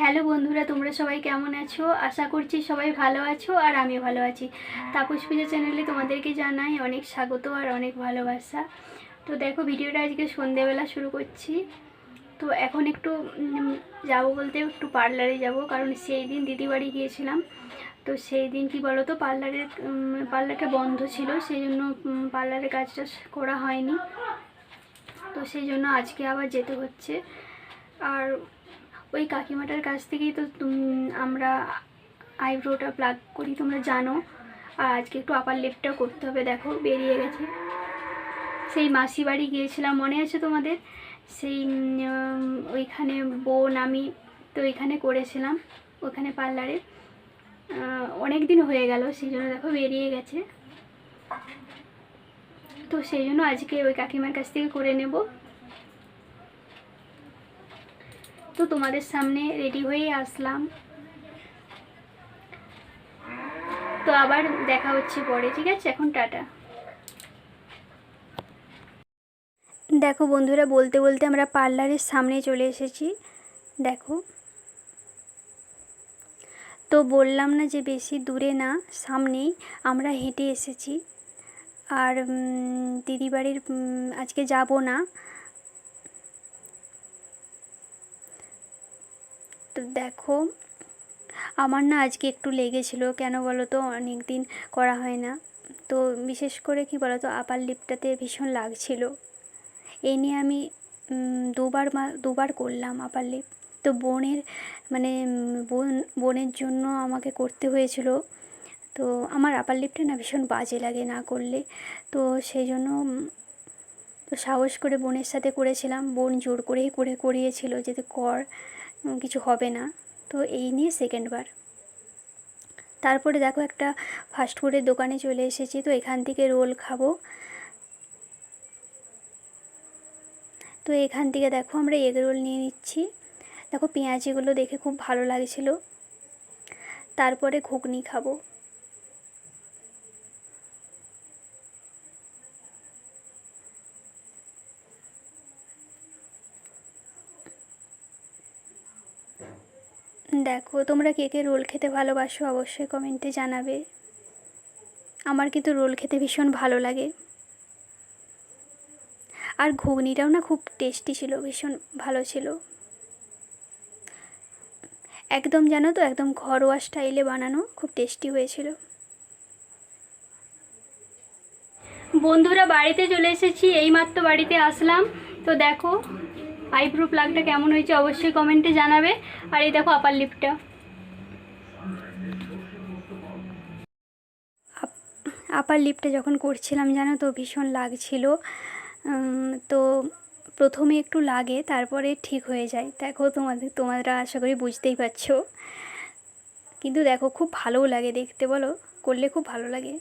Hello বন্ধুরা, তোমরা সবাই কেমন আছো? আশা করছি সবাই ভালো আছো আর আমি ভালো আছি। তাপস পূজা চ্যানেলে তোমাদেরকে জানাই অনেক স্বাগত আর অনেক ভালোবাসা। তো দেখো, ভিডিওটা আজকে সন্ধেবেলা শুরু করছি। তো এখন একটু যাবো বলতে একটু পার্লারে যাব, কারণ সেই দিন দিদি বাড়ি গিয়েছিলাম। তো সেই দিন কি বলো তো, পার্লারটা বন্ধ ছিল, সেই জন্য পার্লারের কাজটা করা হয়নি। তো সেই জন্য আজকে আবার যেতে হচ্ছে। আর ওই কাকিমাটার কাছ থেকেই তো আমরা আইব্রোটা প্লাগ করি, তোমরা জানো। আর আজকে একটু আপার লিপটাও করতে হবে। দেখো বেরিয়ে গেছে। সেই মাসি বাড়ি গিয়েছিলাম, মনে আছে তোমাদের? সেই ওইখানে বোন আমি তো ওইখানে করেছিলাম, ওখানে পার্লারে। অনেক দিন হয়ে গেল, সেই জন্য দেখো বেরিয়ে গেছে। তো সেই জন্য আজকে ওই কাকিমার কাছ থেকে করে নেব। তো তোমাদের সামনে রেডি হয়ে আসলাম। তো আবার দেখা হচ্ছে পরে, ঠিক আছে? এখন টাটা। দেখো বন্ধুরা, বলতে বলতে আমরা পার্লারের সামনে চলে এসেছি। দেখো, তো বললাম না যে বেশি দূরে না, সামনেই আমরা হেঁটে এসেছি। আর দিদি বাড়ির আজকে যাব না। তো দেখো, আমার না আজকে একটু লেগেছিল, কেন বলো তো, অনেক দিন করা হয় না। তো বিশেষ করে কি বলো তো, আপার লিপটাতে ভীষণ লাগছিল। এই নিয়ে আমি দুবার করলাম আপার লিপ। তো মানে বোনের জন্য আমাকে করতে হয়েছিল। তো আমার আপার লিপটা না ভীষণ বাজে লাগে না করলে। তো সেই জন্য তো সাহস করে বোনের সাথে করেছিলাম। বোন জোর করেই করিয়েছিল যে কর, কিছু হবে না। তো এই নিয়ে সেকেন্ডবার। তারপরে দেখো, একটা ফাস্টফুডের দোকানে চলে এসেছি। তো এখান থেকে রোল খাবো। তো এখান থেকে দেখো আমরা এগ রোল নিয়ে নিচ্ছি। দেখো পেঁয়াজিগুলো দেখে খুব ভালো লাগছিল। তারপরে ঘুগনি খাবো। দেখো, তোমরা কে কে রোল খেতে ভালোবাসো অবশ্যই কমেন্টে জানাবে। আমার কিন্তু রোল খেতে ভীষণ ভালো লাগে। আর ঘুগনিটাও না খুব টেস্টি ছিল, ভীষণ ভালো ছিল। একদম জানো তো, একদম ঘরোয়া স্টাইলে বানানো, খুব টেস্টি হয়েছিল। বন্ধুরা, বাড়িতে চলে এসেছি, এইমাত্র বাড়িতে আসলাম। তো দেখো আইব্রো প্লাগটা কেমন হয়েছে অবশ্যই কমেন্টে জানাবে। আর এই দেখো আপার লিপটা। আপার লিপটা যখন করছিলাম জানো তো, ভীষণ লাগছিল। তো প্রথমে একটু লাগে, তারপরে ঠিক হয়ে যায়। দেখো তোমরা আশা করি বুঝতেই পারছো। কিন্তু দেখো খুব ভালোও লাগে দেখতে, বলো, করলে খুব ভালো লাগে।